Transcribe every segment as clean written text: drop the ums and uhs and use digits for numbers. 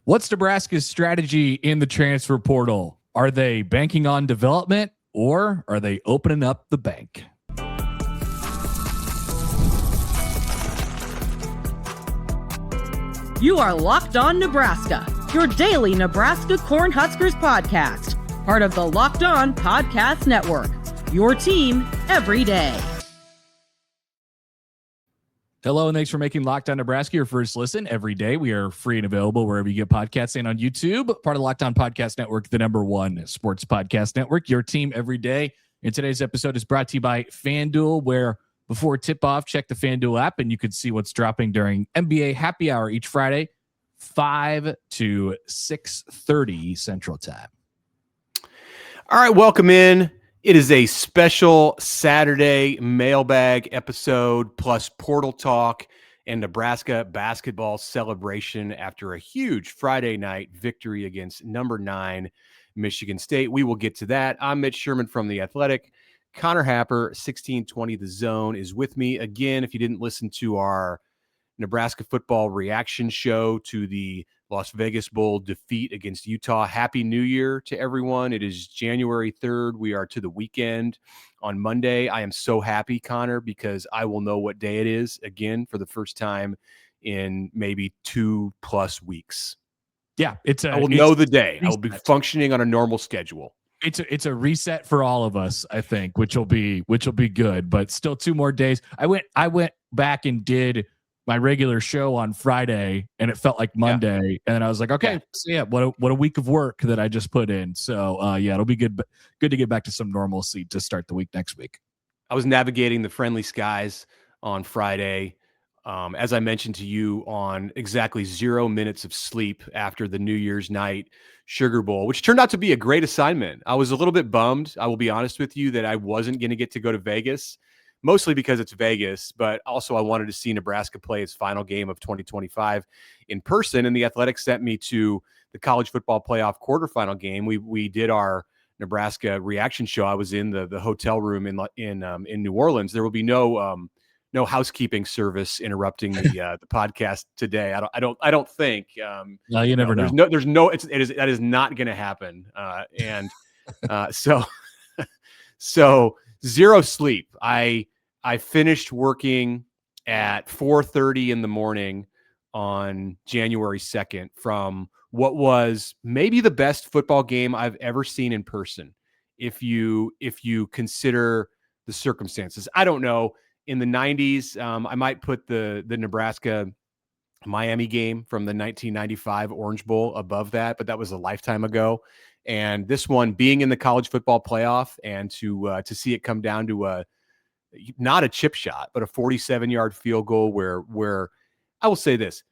What's Nebraska's strategy in the transfer portal? Are they banking on development or are they opening up the bank? You are Locked On Nebraska, your daily Nebraska Cornhuskers podcast, part of the Locked On Podcast Network, your team every day. Hello, and thanks for making Locked On Nebraska your first listen every day. We are free and available wherever you get podcasts and on YouTube, part of the Locked On Podcast Network, the #1 sports podcast network, your team every day. And today's episode is brought to you by FanDuel, where before tip-off, check the FanDuel app, and you can see what's dropping during NBA Happy Hour each Friday, 5 to 6:30 Central Time. All right, welcome in. It is a special Saturday mailbag episode plus portal talk and Nebraska basketball celebration after a huge Friday night victory against number 9 Michigan State. We will get to that. I'm Mitch Sherman from The Athletic. Connor Happer, 1620 The Zone, is with me again. If you didn't listen to our Nebraska football reaction show to the Las Vegas Bowl defeat against Utah, Happy New Year to everyone. It is January 3rd. We are to the weekend on Monday. I am so happy, Connor, because I will know what day it is again for the first time in maybe 2+ weeks. Yeah, I will know the day. I will be functioning on a normal schedule. It's a reset for all of us, I think, which will be good, but still 2 more days. I went back and did my regular show on Friday, and it felt like Monday. And then I was like, okay, so what a week of work that I just put in. So it'll be good to get back to some normalcy to start the week next week. I was navigating the friendly skies on Friday. As I mentioned to you, on exactly 0 minutes of sleep after the New Year's night Sugar Bowl, which turned out to be a great assignment. I was a little bit bummed, I will be honest with you, that I wasn't going to get to go to Vegas. Mostly because it's Vegas, but also I wanted to see Nebraska play its final game of 2025 in person. And the Athletic sent me to the college football playoff quarterfinal game. We did our Nebraska reaction show. I was in the hotel room in New Orleans. There will be no housekeeping service interrupting the podcast today. I don't think. No, you never know. That is not going to happen. So 0 sleep. I finished working at 4:30 in the morning on January 2nd from what was maybe the best football game I've ever seen in person. If you consider the circumstances, I don't know. In the 90s, I might put the Nebraska Miami game from the 1995 Orange Bowl above that, but that was a lifetime ago. And this one being in the college football playoff and to see it come down to not a chip shot, but a 47-yard field goal where I will say this.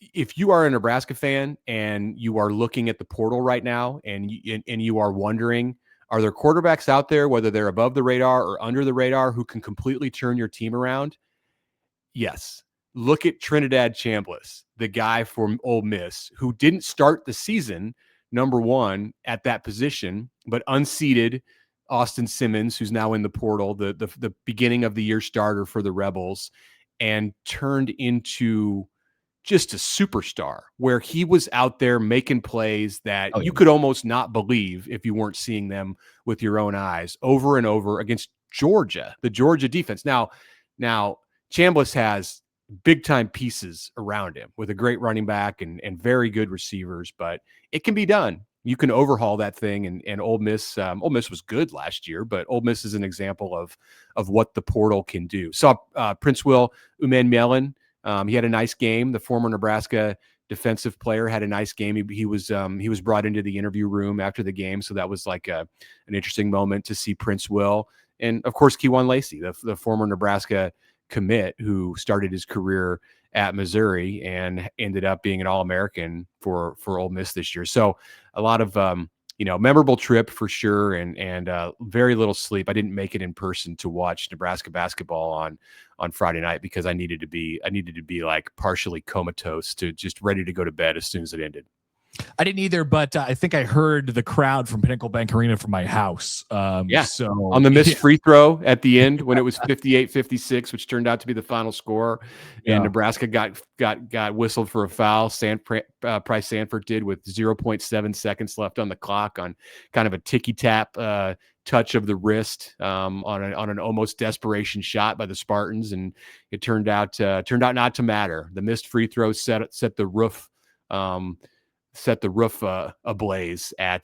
If you are a Nebraska fan and you are looking at the portal right now and you are wondering, are there quarterbacks out there, whether they're above the radar or under the radar, who can completely turn your team around? Yes. Look at Trinidad Chambliss, the guy from Ole Miss, who didn't start the season number 1 at that position, but unseated Austin Simmons, who's now in the portal, the beginning of the year starter for the Rebels, and turned into just a superstar where he was out there making plays that you could almost not believe if you weren't seeing them with your own eyes over and over against Georgia, the Georgia defense. Now Chambliss has big time pieces around him with a great running back and very good receivers, but it can be done. You can overhaul that thing, and Ole Miss was good last year, but Ole Miss is an example of what the portal can do. Saw Prince Will Umanmielen. He had a nice game. The former Nebraska defensive player had a nice game. He was brought into the interview room after the game, so that was like an interesting moment to see Prince Will, and of course Kewan Lacey, the former Nebraska commit who started his career at Missouri and ended up being an All-American for Ole Miss this year. So a lot of memorable trip for sure, and very little sleep. I didn't make it in person to watch Nebraska basketball on Friday night because I needed to be like partially comatose to just ready to go to bed as soon as it ended. I didn't either, but I think I heard the crowd from Pinnacle Bank Arena from my house. So on the missed free throw at the end when it was 58-56, which turned out to be the final score, and Nebraska got whistled for a foul. Price Sanford did with 0.7 seconds left on the clock on kind of a ticky tap touch of the wrist on an almost desperation shot by the Spartans, and it turned out not to matter. The missed free throw set the roof. Set the roof ablaze at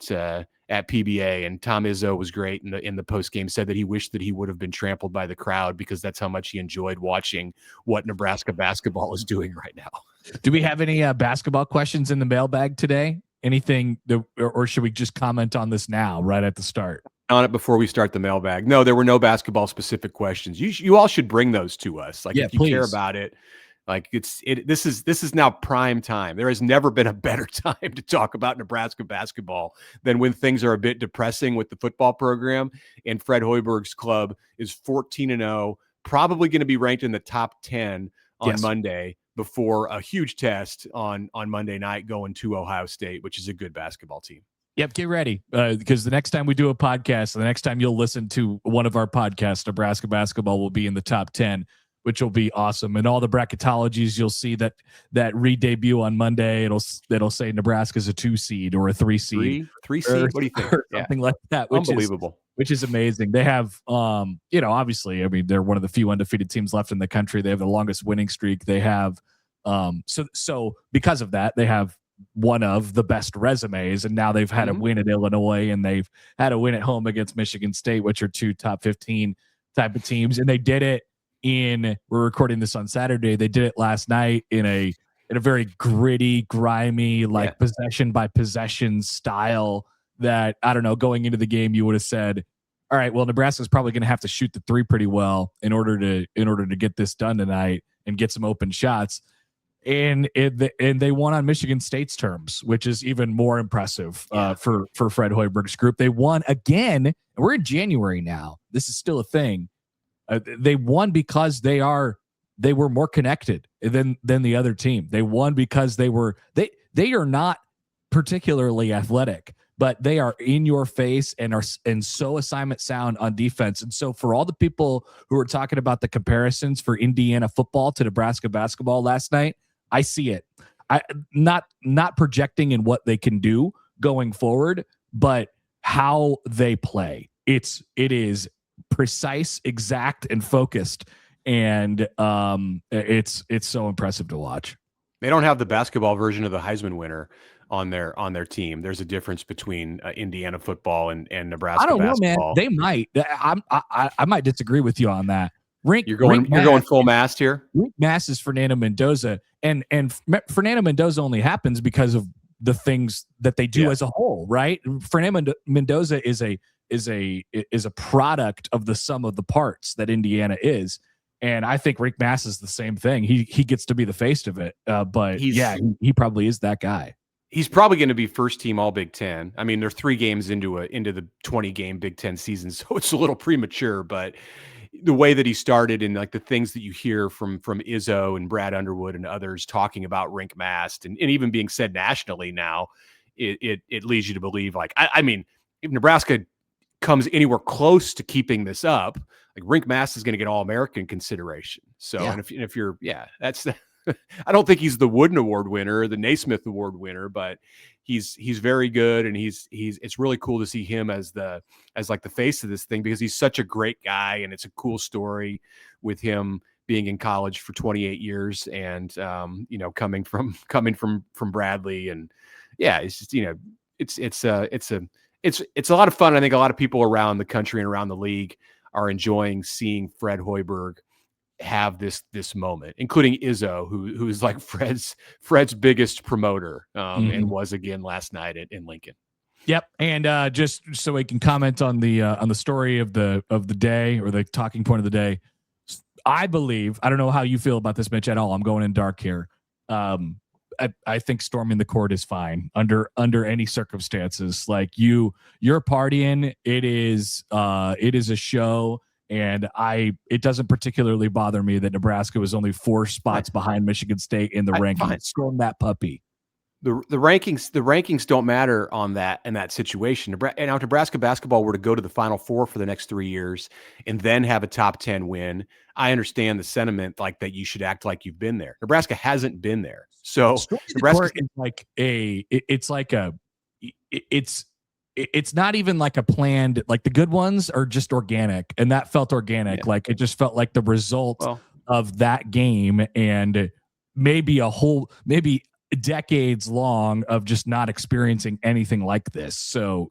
PBA, and Tom Izzo was great in the post game. Said that he wished that he would have been trampled by the crowd because that's how much he enjoyed watching what Nebraska basketball is doing right now. Do we have any basketball questions in the mailbag today? Anything, or should we just comment on this now, right at the start? On it before we start the mailbag. No, there were no basketball specific questions. You all should bring those to us. Like, if you care about it. Like this is now prime time. There has never been a better time to talk about Nebraska basketball than when things are a bit depressing with the football program. And Fred Hoiberg's club is 14-0, probably going to be ranked in the top 10 on Monday before a huge test on Monday night going to Ohio State, which is a good basketball team. Yep, get ready because the next time we do a podcast, the next time you'll listen to one of our podcasts, Nebraska basketball will be in the top 10. Which will be awesome. And all the bracketologies, you'll see that re-debut on Monday. It'll say Nebraska's a 2 seed or a 3 seed. Three seed? What do you think? Something like that. Unbelievable. Which is amazing. They have, obviously, I mean, they're one of the few undefeated teams left in the country. They have the longest winning streak. They have, so because of that, they have one of the best resumes. And now they've had a win at Illinois, and they've had a win at home against Michigan State, which are 2 top 15 type of teams. And they did it. We're recording this on Saturday. They did it last night in a very gritty, grimy, possession by possession style that, I don't know, going into the game, you would have said, all right, well, Nebraska's probably going to have to shoot the 3 pretty well in order to get this done tonight and get some open shots. And they won on Michigan State's terms, which is even more impressive for Fred Hoiberg's group. They won again. And we're in January now. This is still a thing. They won because they were more connected than the other team. They won because they are not particularly athletic, but they are in your face and so assignment sound on defense. And so for all the people who are talking about the comparisons for Indiana football to Nebraska basketball last night, I see it. I not projecting in what they can do going forward, but how they play. It is precise, exact, and focused, and it's so impressive to watch. They don't have the basketball version of the Heisman winner on their team. There's a difference between Indiana football and Nebraska. I don't basketball. know, man. They might. I might disagree with you on that. You're going full mast here. Rink Mass is Fernando Mendoza, and Fernando Mendoza only happens because of the things that they do as a whole, right? Fernando Mendoza is a product of the sum of the parts that Indiana is. And I think Rick Mass is the same thing. He gets to be the face of it. But he probably is that guy. He's probably going to be first team all Big Ten. I mean, they're 3 games into the 20-game Big Ten season, so it's a little premature, but the way that he started and like the things that you hear from Izzo and Brad Underwood and others talking about Rink Mast and even being said nationally now, it leads you to believe, like, I mean, if Nebraska comes anywhere close to keeping this up, like Rink Mast is going to get All-American consideration. So, and if you're, that's the, I don't think he's the Wooden Award winner or the Naismith Award winner, but he's very good. And it's really cool to see him as like the face of this thing, because he's such a great guy. And it's a cool story with him being in college for 28 years and, coming from Bradley. And it's just, it's a lot of fun. I think a lot of people around the country and around the league are enjoying seeing Fred Hoiberg have this moment, including Izzo, who is like Fred's biggest promoter, and was again last night in Lincoln. Yep, and just so we can comment on the story of the day, or the talking point of the day, I believe, I don't know how you feel about this, Mitch, at all. I'm going in dark here. I think storming the court is fine under any circumstances. Like you're partying. It is a show. And it doesn't particularly bother me that Nebraska was only 4 spots behind Michigan State in the rankings. Storm that puppy. The rankings don't matter on that in that situation. And now Nebraska basketball were to go to the Final Four for the next 3 years and then have a top 10 win. I understand the sentiment like that you should act like you've been there. Nebraska hasn't been there. So Nebraska is like it's not even like a planned, like the good ones are just organic, and that felt organic. Yeah. Like it just felt like the result of that game, and maybe decades long of just not experiencing anything like this. So,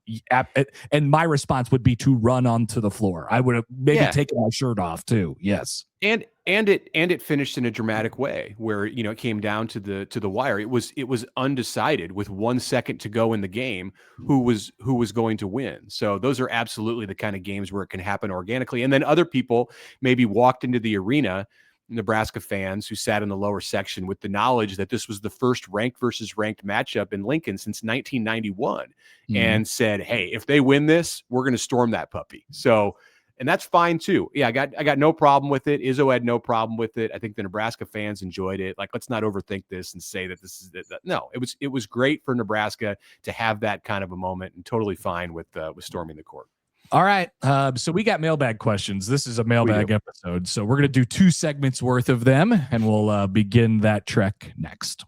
and my response would be to run onto the floor. I would have maybe taken my shirt off too. Yes. And it finished in a dramatic way where, it came down to the wire. It was undecided with 1 second to go in the game who was going to win. So those are absolutely the kind of games where it can happen organically. And then other people maybe walked into the arena, Nebraska fans who sat in the lower section with the knowledge that this was the first ranked versus ranked matchup in Lincoln since 1991 and said, hey, if they win this, we're going to storm that puppy. So, and that's fine too. Yeah, I got no problem with it. Izzo had no problem with it. I think the Nebraska fans enjoyed it. Like, let's not overthink this and say that this is it. No, it was great for Nebraska to have that kind of a moment, and totally fine with storming the court. All right. So we got mailbag questions. This is a mailbag episode. So we're going to do 2 segments worth of them, and we'll begin that trek next.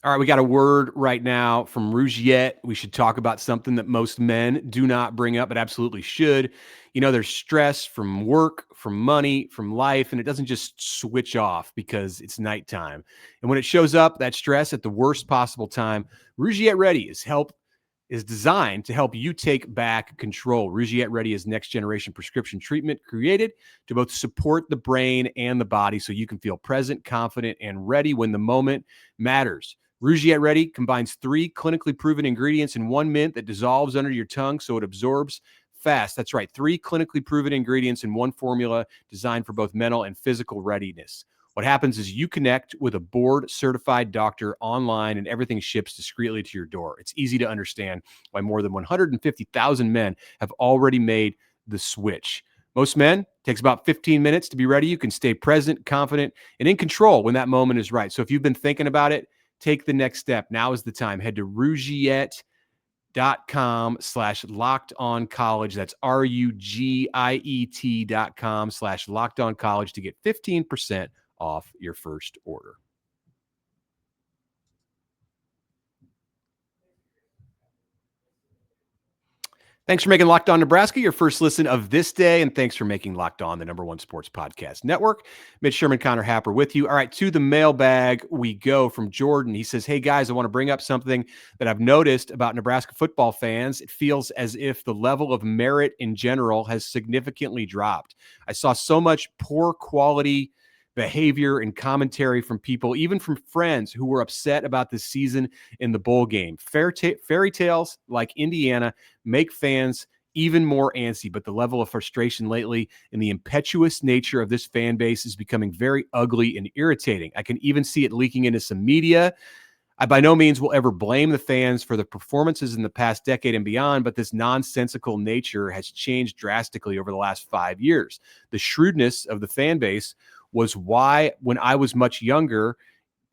All right. We got a word right now from Rugiet. We should talk about something that most men do not bring up, but absolutely should. There's stress from work, from money, from life, and it doesn't just switch off because it's nighttime. And when it shows up, that stress at the worst possible time, Rugiet Ready is designed to help you take back control. Rugiet Ready is next generation prescription treatment created to both support the brain and the body so you can feel present, confident, and ready when the moment matters. Rugiet Ready combines 3 clinically proven ingredients in 1 mint that dissolves under your tongue so it absorbs fast. That's right. 3 clinically proven ingredients in 1 formula designed for both mental and physical readiness. What happens is you connect with a board-certified doctor online, and everything ships discreetly to your door. It's easy to understand why more than 150,000 men have already made the switch. Most men, it takes about 15 minutes to be ready. You can stay present, confident, and in control when that moment is right. So if you've been thinking about it, take the next step. Now is the time. Head to Rugiet.com/lockedoncollege. That's Rugiet.com/lockedoncollege to get 15% off your first order. Thanks for making Locked On Nebraska your first listen of this day, and thanks for making Locked On the #1 sports podcast network. Mitch Sherman, Connor Happer with you. All right, to the mailbag we go from Jordan. He says, hey guys, I want to bring up something that I've noticed about Nebraska football fans. It feels as if the level of merit in general has significantly dropped. I saw so much poor quality behavior and commentary from people, even from friends who were upset about this season in the bowl game. Fairy tales like Indiana make fans even more antsy, but the level of frustration lately and the impetuous nature of this fan base is becoming very ugly and irritating. I can even see it leaking into some media. I by no means will ever blame the fans for the performances in the past decade and beyond, but this nonsensical nature has changed drastically over the last 5 years. The shrewdness of the fan base was why, when I was much younger,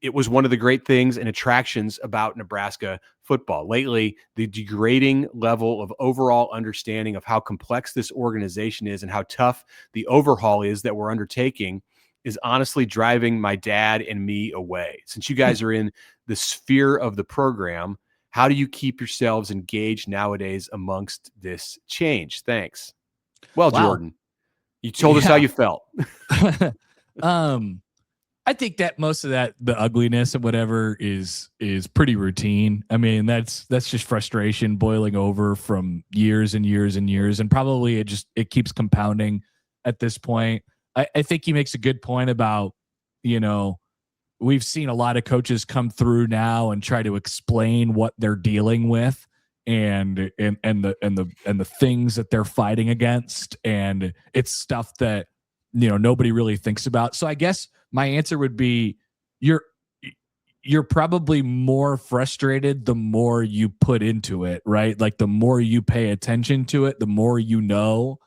it was one of the great things and attractions about Nebraska football. Lately, the degrading level of overall understanding of how complex this organization is and how tough the overhaul is that we're undertaking is honestly driving my dad and me away. Since you guys are in the sphere of the program, how do you keep yourselves engaged nowadays amongst this change? Thanks. Well, wow. Jordan, you told us how you felt. I think that most of that, the ugliness and whatever is pretty routine. I mean, that's just frustration boiling over from years and years and years. And probably it keeps compounding at this point. I think he makes a good point about, we've seen a lot of coaches come through now and try to explain what they're dealing with and the things that they're fighting against. And it's stuff that, nobody really thinks about. So I guess my answer would be you're probably more frustrated the more you put into it, right? Like the more you pay attention to it, the more you know.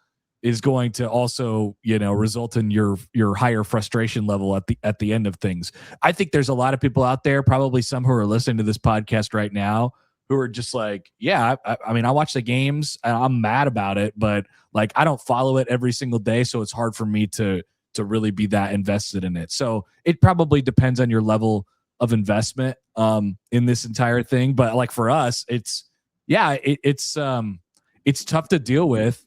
is going to also, result in your higher frustration level at the end of things. I think there's a lot of people out there, probably some who are listening to this podcast right now, who are just like, yeah, I mean, I watch the games and I'm mad about it, but like, I don't follow it every single day. So it's hard for me to really be that invested in it. So it probably depends on your level of investment in this entire thing. But like for us, it's tough to deal with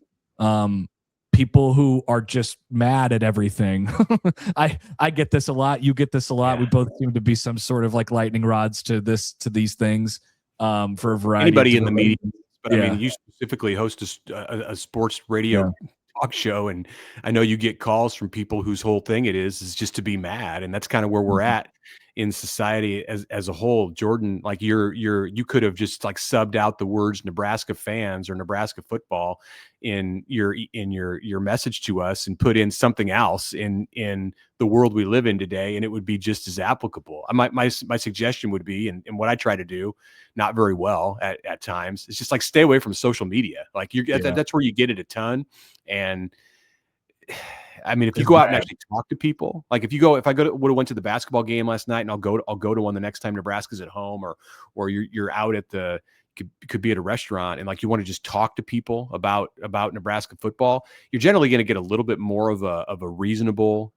people who are just mad at everything. I get this a lot. You get this a lot. Yeah. We both seem to be some sort of like lightning rods to these things for a variety. Anybody in the media, but I mean, you specifically host a sports radio talk show, and I know you get calls from people whose whole thing it is just to be mad, and that's kind of where we're at in society as a whole. Jordan, like you could have just like subbed out the words Nebraska fans or Nebraska football in your message to us and put in something else in the world we live in today, and it would be just as applicable. My suggestion would be, and what I try to do, not very well at times, it's just like stay away from social media. Like that's where you get it a ton. And I mean, if you go out and actually talk to people, like if I would have went to the basketball game last night, and I'll go to one the next time Nebraska's at home, or you're out at could be at a restaurant, and like you want to just talk to people about Nebraska football, you're generally going to get a little bit more of a reasonable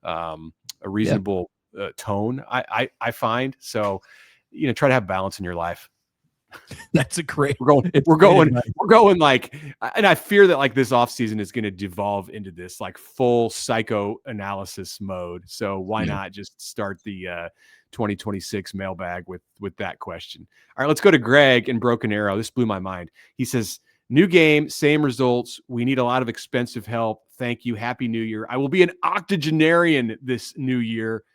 tone. I find so. Try to have balance in your life. That's a great. We're going like, and I fear that like this offseason is going to devolve into this like full psychoanalysis mode. So why not just start the 2026 mailbag with that question? All right, let's go to Greg in Broken Arrow. This blew my mind. He says, "New game, same results. We need a lot of expensive help. Thank you. Happy New Year. I will be an octogenarian this new year."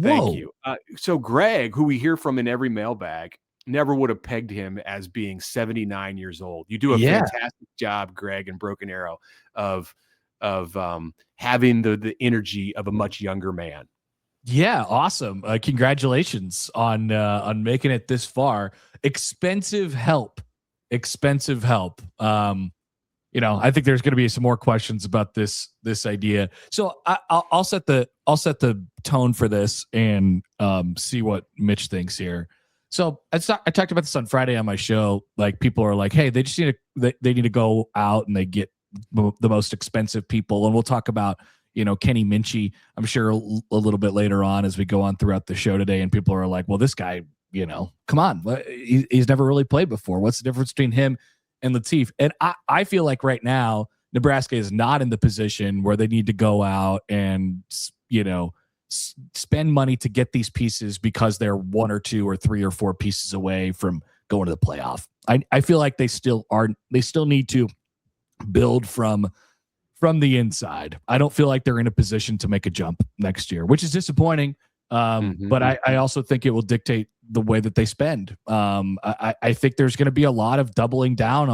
Thank you. So Greg, who we hear from in every mailbag, never would have pegged him as being 79 years old. You do a fantastic job, Greg, in Broken Arrow, of having the energy of a much younger man. Yeah, awesome. Congratulations on making it this far. Expensive help. I think there's going to be some more questions about this idea. So I'll set the tone for this and see what Mitch thinks here. So I talked about this on Friday on my show. Like people are like, hey, they just need to go out and they get the most expensive people. And we'll talk about, Kenny Minchey, I'm sure a little bit later on as we go on throughout the show today. And people are like, well, this guy, come on, he's never really played before. What's the difference between him and Latif? And I feel like right now, Nebraska is not in the position where they need to go out and, spend money to get these pieces because they're 1 or 2 or 3 or 4 pieces away from going to the playoff. I feel like they still need to build from the inside. I don't feel like they're in a position to make a jump next year, which is disappointing. But I also think it will dictate the way that they spend. I think there's going to be a lot of doubling down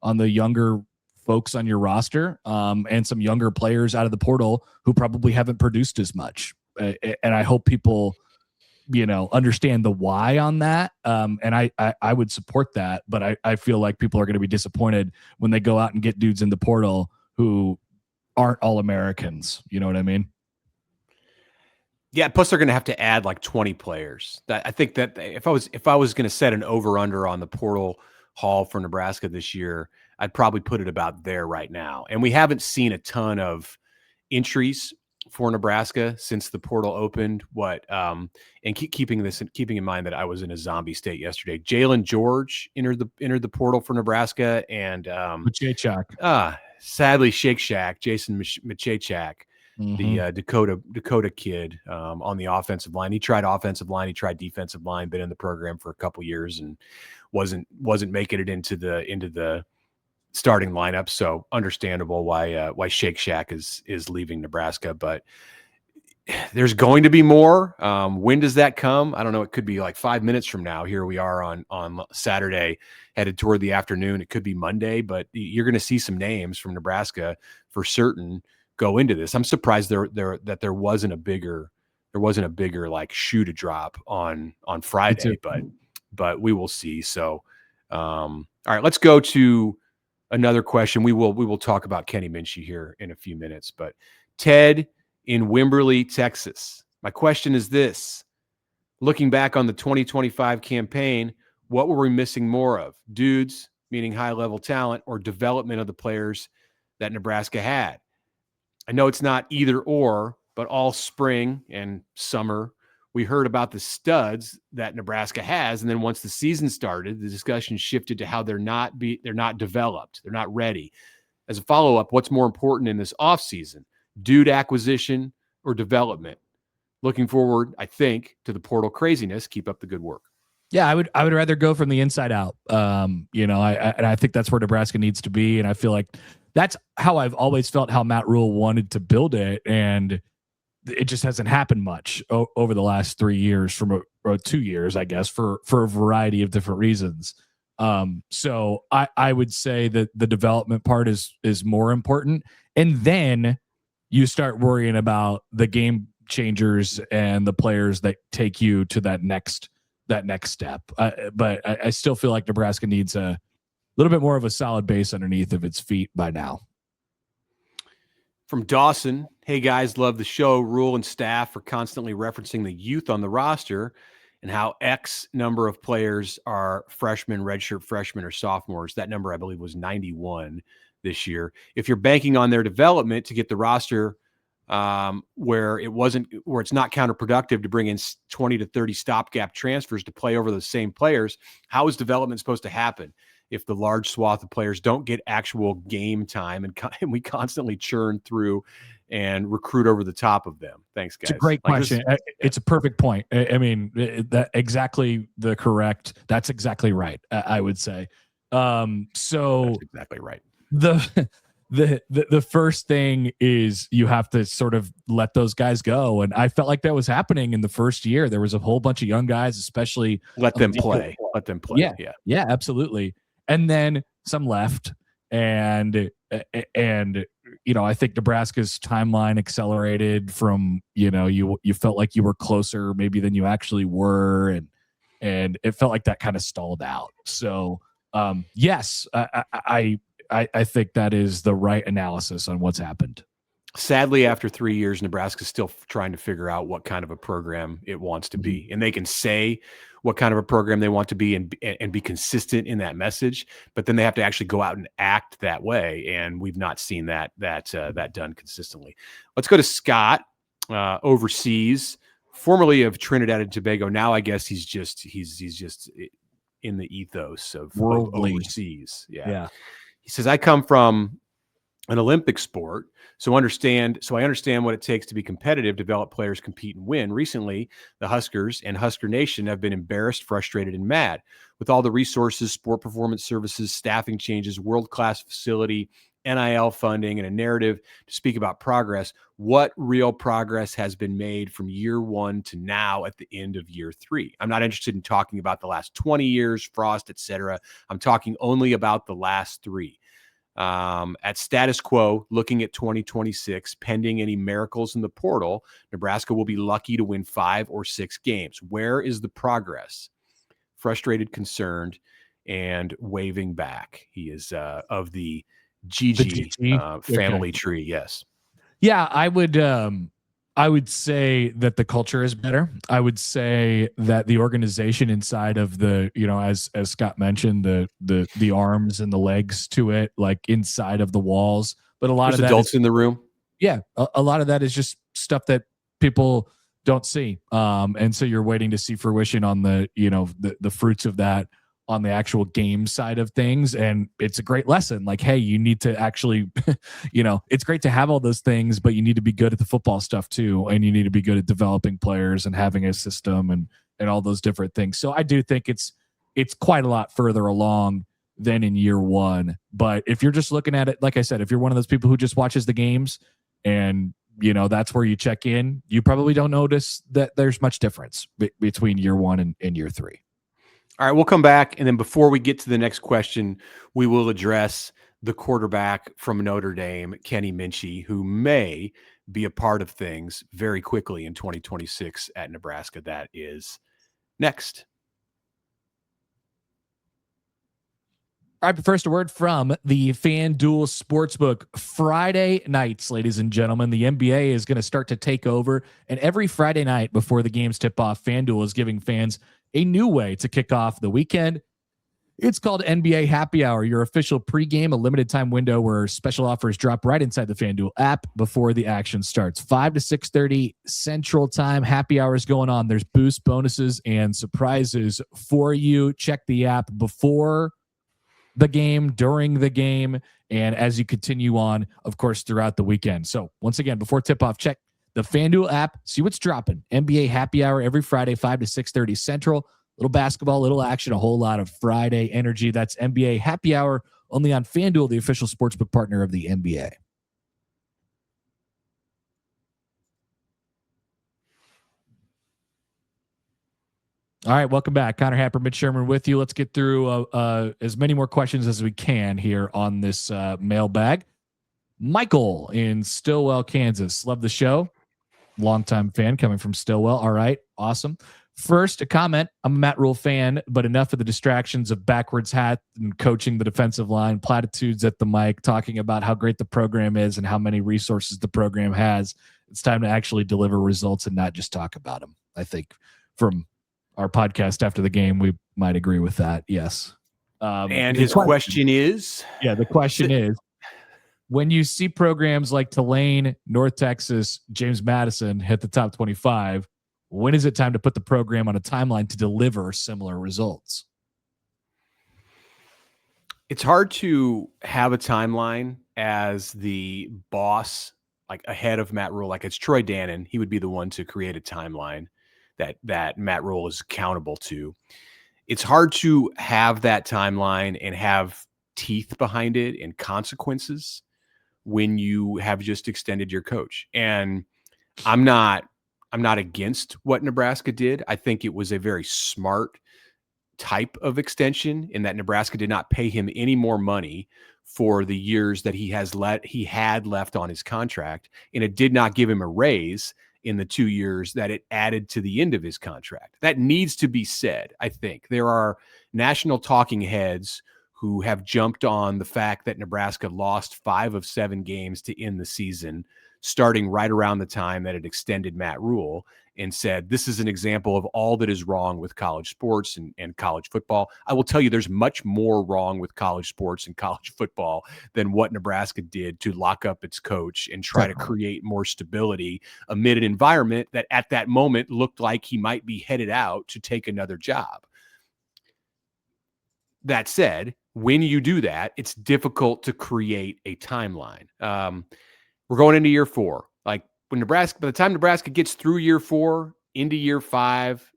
on the younger folks on your roster and some younger players out of the portal who probably haven't produced as much. And I hope people, understand the why on that. And I would support that, but I feel like people are going to be disappointed when they go out and get dudes in the portal who aren't all Americans. You know what I mean? Yeah. Plus they're going to have to add like 20 players. I think that if I was going to set an over under on the portal haul for Nebraska this year, I'd probably put it about there right now. And we haven't seen a ton of entries for Nebraska since the portal opened. And keeping in mind that I was in a zombie state yesterday. Jalen George entered the portal for Nebraska, and sadly Shake Shack, Jason Michachak, the Dakota kid on the offensive line. He tried offensive line, he tried defensive line, been in the program for a couple years and wasn't making it into the starting lineup. So understandable why Shake Shack is leaving Nebraska, but there's going to be more. When does that come? I don't know. It could be like 5 minutes from now. Here we are on Saturday, headed toward the afternoon. It could be Monday, but you're going to see some names from Nebraska for certain go into this. I'm surprised that there wasn't a bigger like shoe to drop on Friday, but we will see. So, all right, let's go to another question. We will talk about Kenny Minchey here in a few minutes, but Ted in Wimberley, Texas. My question is this: looking back on the 2025 campaign, what were we missing more of? Dudes, meaning high-level talent, or development of the players that Nebraska had? I know it's not either or, but all spring and summer, we heard about the studs that Nebraska has, and then once the season started, the discussion shifted to how they're not developed, they're not ready. As a follow-up, what's more important in this offseason, dude acquisition or development? Looking forward, I think, to the portal craziness. Keep up the good work. Yeah, I would rather go from the inside out. I think that's where Nebraska needs to be, and I feel like that's how I've always felt how Matt Rhule wanted to build it, and it just hasn't happened much over the last 3 years, or 2 years, I guess, for a variety of different reasons. So I would say that the development part is more important, and then you start worrying about the game changers and the players that take you to that next step. But I still feel like Nebraska needs a little bit more of a solid base underneath of its feet by now. From Dawson, hey guys, love the show. Rhule and staff are constantly referencing the youth on the roster and how X number of players are freshmen, redshirt freshmen, or sophomores. That number, I believe, was 91 this year. If you're banking on their development to get the roster where it's not counterproductive to bring in 20 to 30 stopgap transfers to play over those same players, how is development supposed to happen if the large swath of players don't get actual game time and we constantly churn through and recruit over the top of them? Thanks, guys. It's a great question. It's a perfect point. I mean, that's exactly right. I would say. So that's exactly right. The first thing is you have to sort of let those guys go. And I felt like that was happening in the first year. There was a whole bunch of young guys, especially let them play. Yeah, absolutely. And then some left, and I think Nebraska's timeline accelerated from, you felt like you were closer maybe than you actually were. And it felt like that kind of stalled out. So yes, I think that is the right analysis on what's happened. Sadly, after 3 years, Nebraska's still trying to figure out what kind of a program it wants to be. And they can say what kind of a program they want to be and be consistent in that message, but then they have to actually go out and act that way. And we've not seen that done consistently. Let's go to Scott, overseas, formerly of Trinidad and Tobago. Now I guess he's just in the ethos of overseas. Yeah. He says, I come from an Olympic sport, so I understand what it takes to be competitive, develop players, compete, and win. Recently, the Huskers and Husker Nation have been embarrassed, frustrated, and mad. With all the resources, sport performance services, staffing changes, world-class facility, NIL funding, and a narrative to speak about progress, what real progress has been made from year one to now at the end of year 3? I'm not interested in talking about the last 20 years, Frost, etc. I'm talking only about the last 3. At status quo, looking at 2026, pending any miracles in the portal, Nebraska will be lucky to win 5 or 6 games. Where is the progress? Frustrated, concerned, and waving back. He is of the GG family tree. Yes. Yeah, I would say that the culture is better. I would say that the organization inside of the, as Scott mentioned, the arms and the legs to it, like inside of the walls. But a lot There's of that adults in the room. Yeah, a lot of that is just stuff that people don't see, and so you're waiting to see fruition on the fruits of that on the actual game side of things. And it's a great lesson. Like, hey, you need to actually, it's great to have all those things, but you need to be good at the football stuff too. And you need to be good at developing players and having a system and all those different things. So I do think it's quite a lot further along than in year 1. But if you're just looking at it, like I said, if you're one of those people who just watches the games and, that's where you check in, you probably don't notice that there's much difference between year 1 and year 3. All right, we'll come back. And then before we get to the next question, we will address the quarterback from Notre Dame, Kenny Minchey, who may be a part of things very quickly in 2026 at Nebraska. That is next. All right, but first, a word from the FanDuel Sportsbook. Friday nights, ladies and gentlemen, the NBA is going to start to take over. And every Friday night before the games tip off, FanDuel is giving fans a new way to kick off the weekend. It's called NBA Happy Hour, your official pregame, a limited time window where special offers drop right inside the FanDuel app before the action starts. 5 to 6:30 Central Time. Happy hour is going on. There's boost bonuses and surprises for you. Check the app before the game, during the game, and as you continue on, of course, throughout the weekend. So once again, before tip-off, check the FanDuel app, see what's dropping. NBA Happy Hour every Friday, 5 to 6:30 Central. Little basketball, little action, a whole lot of Friday energy. That's NBA Happy Hour, only on FanDuel, the official sportsbook partner of the NBA. All right, welcome back. Connor Happer, Mitch Sherman with you. Let's get through as many more questions as we can here on this mailbag. Michael in Stillwell, Kansas. Love the show. Longtime fan coming from Stillwell. All right, awesome. First, a comment. I'm a Matt Rhule fan, but enough of the distractions of backwards hat and coaching the defensive line, platitudes at the mic, talking about how great the program is and how many resources the program has. It's time to actually deliver results and not just talk about them. I think from our podcast after the game, we might agree with that. Yes. And his question is? Yeah, the question is, when you see programs like Tulane, North Texas, James Madison hit the top 25, when is it time to put the program on a timeline to deliver similar results? It's hard to have a timeline as the boss, like ahead of Matt Rhule. Like it's Troy Dannon. He would be the one to create a timeline that Matt Rhule is accountable to. It's hard to have that timeline and have teeth behind it and consequences when you have just extended your coach. And I'm not against what Nebraska did. I think it was a very smart type of extension in that Nebraska did not pay him any more money for the years that he had left on his contract, and it did not give him a raise in the 2 years that it added to the end of his contract. That needs to be said. I think there are national talking heads who have jumped on the fact that Nebraska lost 5 of 7 games to end the season, starting right around the time that it extended Matt Rhule, and said, this is an example of all that is wrong with college sports and college football. I will tell you, there's much more wrong with college sports and college football than what Nebraska did to lock up its coach and try to create more stability amid an environment that at that moment looked like he might be headed out to take another job. That said, when you do that, it's difficult to create a timeline. We're going into year 4. Like when Nebraska, by the time Nebraska gets through year 4 into year 5,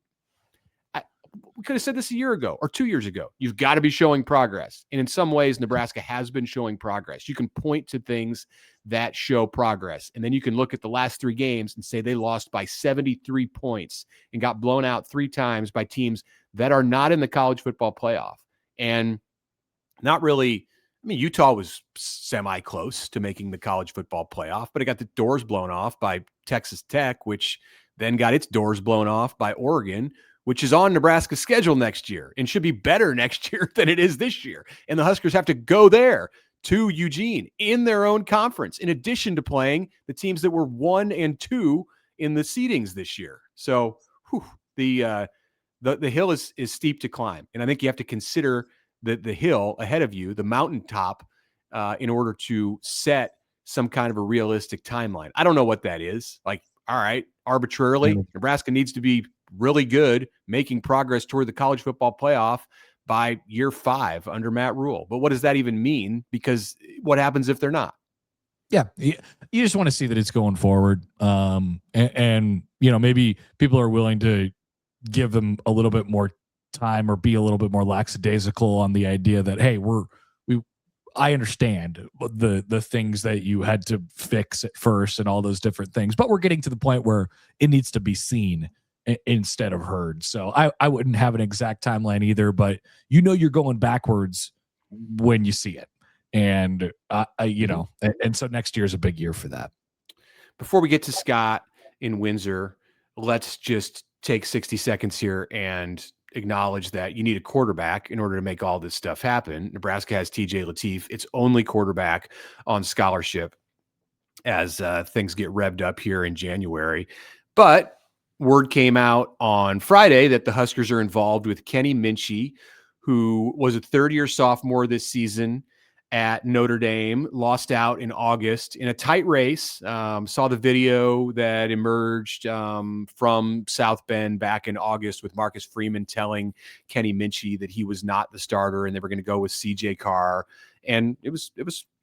we could have said this a year ago or 2 years ago. You've got to be showing progress. And in some ways, Nebraska has been showing progress. You can point to things that show progress. And then you can look at the last 3 games and say they lost by 73 points and got blown out 3 times by teams that are not in the college football playoff. And not really, I mean, Utah was semi-close to making the college football playoff, but it got the doors blown off by Texas Tech, which then got its doors blown off by Oregon, which is on Nebraska's schedule next year and should be better next year than it is this year. And the Huskers have to go there to Eugene in their own conference, in addition to playing the teams that were 1 and 2 in the seedings this year. So the hill is steep to climb. And I think you have to consider the hill ahead of you, the mountaintop, in order to set some kind of a realistic timeline. I don't know what that is. Like, all right, arbitrarily, Nebraska needs to be really good, making progress toward the college football playoff by year 5 under Matt Rhule. But what does that even mean? Because what happens if they're not? Yeah, you just want to see that it's going forward. And you know, maybe people are willing to give them a little bit more time or be a little bit more lackadaisical on the idea that, hey, I understand the things that you had to fix at first and all those different things, but we're getting to the point where it needs to be seen instead of heard. So I wouldn't have an exact timeline either, but you know, you're going backwards when you see it. And and so next year is a big year for that. Before we get to Scott in Windsor, let's just take 60 seconds here and acknowledge that you need a quarterback in order to make all this stuff happen. Nebraska has TJ Lateef, its only quarterback on scholarship, as things get revved up here in January. But word came out on Friday that the Huskers are involved with Kenny Minchey, who was a third-year sophomore this season at Notre Dame, lost out in August in a tight race. Saw the video that emerged from South Bend back in August with Marcus Freeman telling Kenny Minchey that he was not the starter and they were going to go with CJ Carr. And it was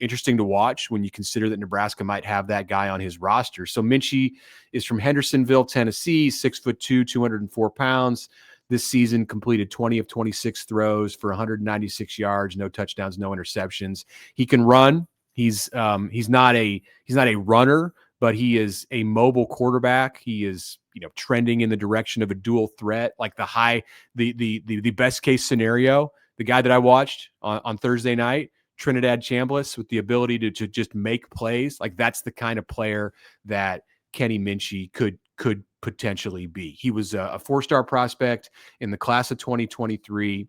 interesting to watch when you consider that Nebraska might have that guy on his roster. So Minchey is from Hendersonville, Tennessee, 6'2", 204 pounds. This season completed 20 of 26 throws for 196 yards, no touchdowns, no interceptions. He can run. He's not a runner, but he is a mobile quarterback. He is, trending in the direction of a dual threat, like the best case scenario. The guy that I watched on Thursday night, Trinidad Chambliss, with the ability to just make plays, like that's the kind of player that Kenny Minchey could potentially be. He was a four-star prospect in the class of 2023,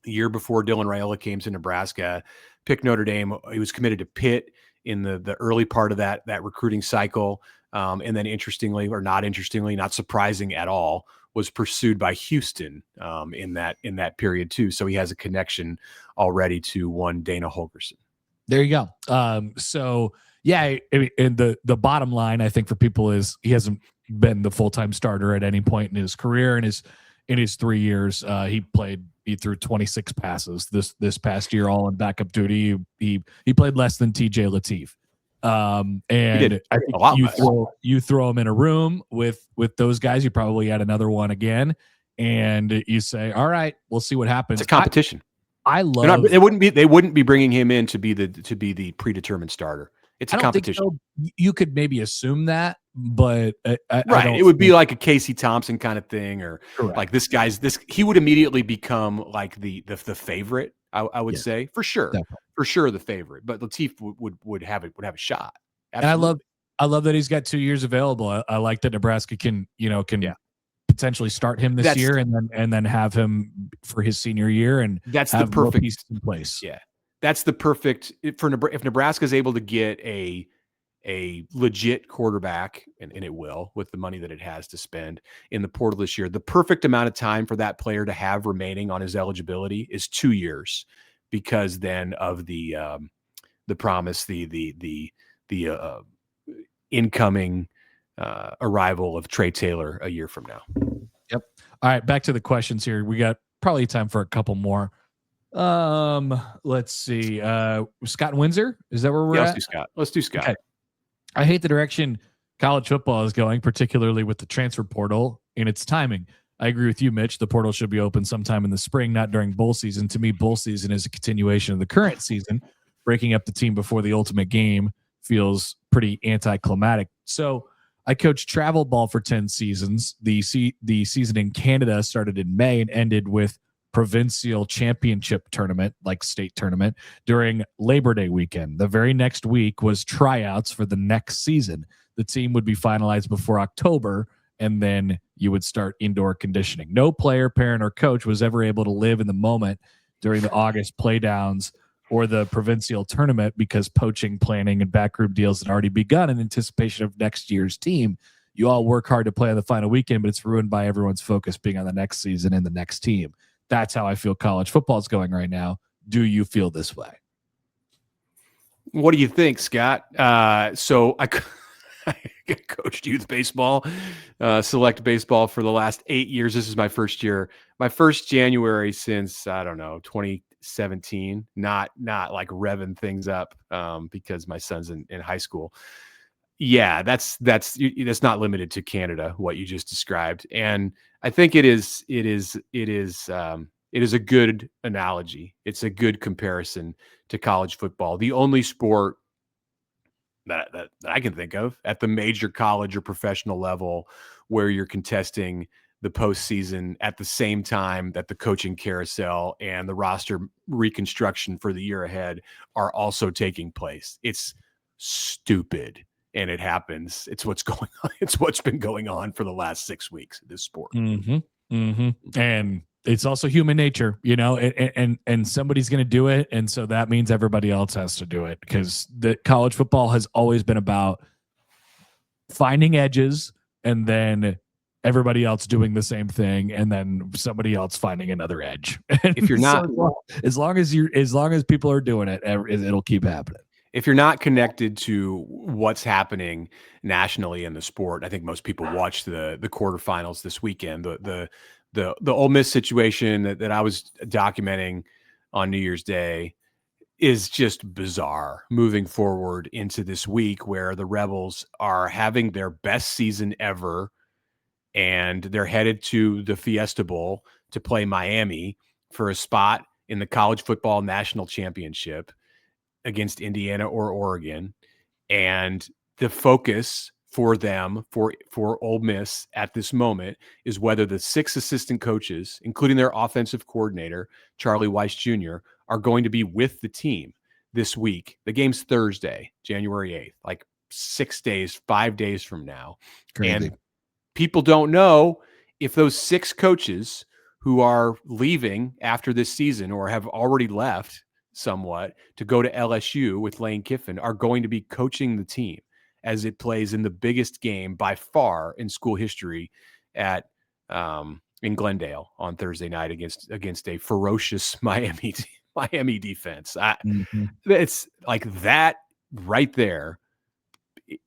the year before Dylan Raiola came to Nebraska, picked Notre Dame. He was committed to Pitt in the early part of that recruiting cycle. And then interestingly, or not interestingly, not surprising at all, was pursued by Houston in that period too. So he has a connection already to one Dana Holgorsen. There you go. So yeah, and the bottom line, I think, for people is he hasn't been the full-time starter at any point in his career. In his 3 years, he threw 26 passes this past year, all in backup duty. He played less than TJ Lateef. And I think you throw him in a room with those guys, you probably add another one again, and you say, all right, we'll see what happens. It's a competition. I love they wouldn't be bringing him in to be the predetermined starter. It's a competition. So. You could maybe assume that, but it would be like a Casey Thompson kind of thing, or correct. Like he would immediately become like the favorite. I would say for sure, definitely. For sure the favorite. But Lateef would have a shot. Absolutely. And I love that he's got 2 years available. I like that Nebraska can potentially start him this year and then have him for his senior year, and that's the perfect piece in place. Yeah. That's the perfect for if Nebraska is able to get a legit quarterback, and it will with the money that it has to spend in the portal this year. The perfect amount of time for that player to have remaining on his eligibility is 2 years, because then of the promise, the incoming arrival of Trey Taylor a year from now. Yep. All right, back to the questions here. We got probably time for a couple more. Let's see. Scott Windsor, is that where we're at? Let's do Scott. Okay. I hate the direction college football is going, particularly with the transfer portal and its timing. I agree with you, Mitch. The portal should be open sometime in the spring, not during bowl season. To me, bowl season is a continuation of the current season. Breaking up the team before the ultimate game feels pretty anticlimactic. So I coached travel ball for 10 seasons. The season in Canada started in May and ended with provincial championship tournament, like state tournament, during Labor Day weekend. The very next week was tryouts for the next season. The team would be finalized before October, and then you would start indoor conditioning. No player, parent, or coach was ever able to live in the moment during the August playdowns or the provincial tournament, because poaching, planning, and backroom deals had already begun in anticipation of next year's team. You all work hard to play on the final weekend, but it's ruined by everyone's focus being on the next season and the next team. That's how I feel college football is going right now. Do you feel this way? What do you think, Scott? So I coached youth baseball, select baseball for the last 8 years. This is my first year, my first January since, I don't know, 2017, not like revving things up because my son's in high school. Yeah, that's not limited to Canada, what you just described. And I think it is a good analogy. It's a good comparison to college football. The only sport that I can think of at the major college or professional level where you're contesting the postseason at the same time that the coaching carousel and the roster reconstruction for the year ahead are also taking place. It's stupid. And it happens. It's what's going on. It's what's been going on for the last 6 weeks of this sport. Mm-hmm. Mm-hmm. And it's also human nature, and somebody's going to do it. And so that means everybody else has to do it, because the college football has always been about finding edges and then everybody else doing the same thing, and then somebody else finding another edge. If you're not, as long as people are doing it, it'll keep happening. If you're not connected to what's happening nationally in the sport, I think most people watch the quarterfinals this weekend. The Ole Miss situation that I was documenting on New Year's Day is just bizarre moving forward into this week, where the Rebels are having their best season ever, and they're headed to the Fiesta Bowl to play Miami for a spot in the college football national championship against Indiana or Oregon. And the focus for them, for Ole Miss at this moment, is whether the 6 assistant coaches, including their offensive coordinator, Charlie Weiss Jr., are going to be with the team this week. The game's Thursday, January 8th, like 5 days from now. Crazy. And people don't know if those 6 coaches who are leaving after this season, or have already left somewhat to go to LSU with Lane Kiffin, are going to be coaching the team as it plays in the biggest game by far in school history in Glendale on Thursday night against a ferocious Miami defense. It's like that right there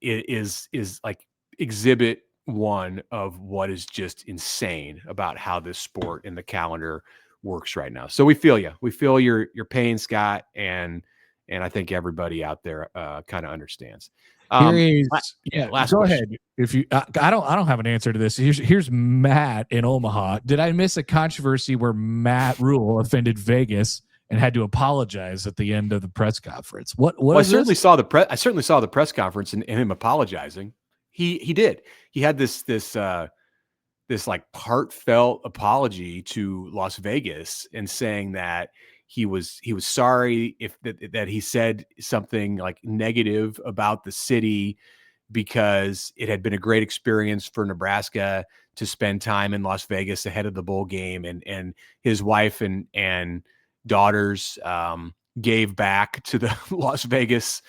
is like exhibit one of what is just insane about how this sport and the calendar works right now. So we feel you. We feel your pain, Scott, and I think everybody out there kind of understands. Last go question. Ahead. If you, I don't have an answer to this. Here's Matt in Omaha. Did I miss a controversy where Matt Rhule offended Vegas and had to apologize at the end of the press conference? I certainly saw the press conference and him apologizing. He did. He had this like heartfelt apology to Las Vegas, and saying that he was sorry that he said something like negative about the city, because it had been a great experience for Nebraska to spend time in Las Vegas ahead of the bowl game, and his wife and daughters gave back to the Las Vegas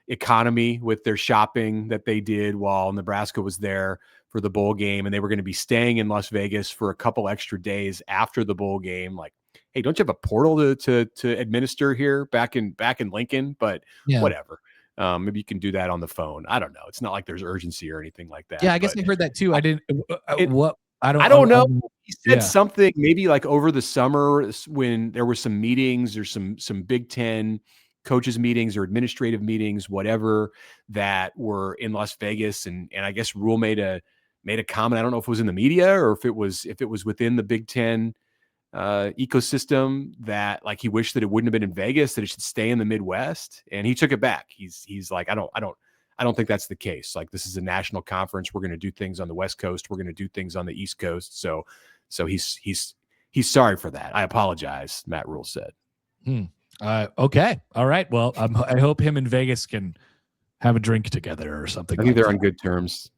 economy with their shopping that they did while Nebraska was there for the bowl game, and they were going to be staying in Las Vegas for a couple extra days after the bowl game. Like, hey, don't you have a portal to administer here back in Lincoln? But whatever. Maybe you can do that on the phone. I don't know. It's not like there's urgency or anything like that. Yeah, I guess I heard that too. I didn't. I don't know. He said something maybe like over the summer when there were some meetings or some Big Ten coaches meetings or administrative meetings, whatever, that were in Las Vegas, and I guess Rhule made a comment. I don't know if it was in the media or if it was within the Big Ten ecosystem, that like he wished that it wouldn't have been in Vegas, that it should stay in the Midwest, and he took it back. He's like, I don't think that's the case. Like, this is a national conference. We're going to do things on the West Coast. We're going to do things on the East Coast. So he's sorry for that. I apologize, Matt Rhule said. Okay. All right. Well, I hope him and Vegas can have a drink together or something. I think they're on good terms.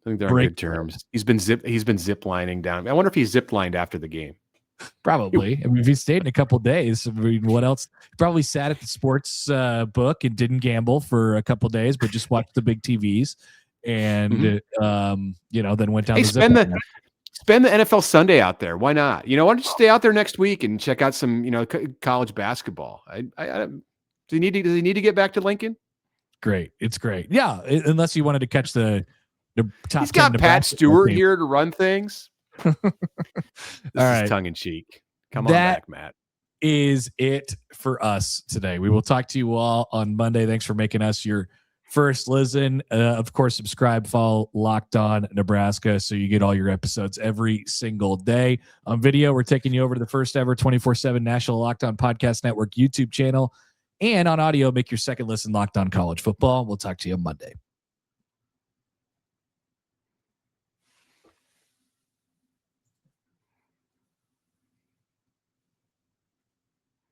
He's been zip lining down. I wonder if he zip lined after the game. Probably. I mean, if he stayed in a couple of days, I mean, what else? He probably sat at the sports book and didn't gamble for a couple of days, but just watched the big TVs, and then went down. Spend the NFL Sunday out there. Why not? Why don't you stay out there next week and check out some college basketball? Does he need to get back to Lincoln? Great. It's great. Yeah, unless you wanted to catch the top. He's got Pat Stewart here to run things. This is tongue in cheek. Come on back, Matt. Is it for us today. We will talk to you all on Monday. Thanks for making us your first listen. Of course, subscribe, follow Locked On Nebraska so you get all your episodes every single day. On video, we're taking you over to the first ever 24/7 National Locked On Podcast Network YouTube channel. And on audio, make your second listen Locked On College Football. We'll talk to you on Monday.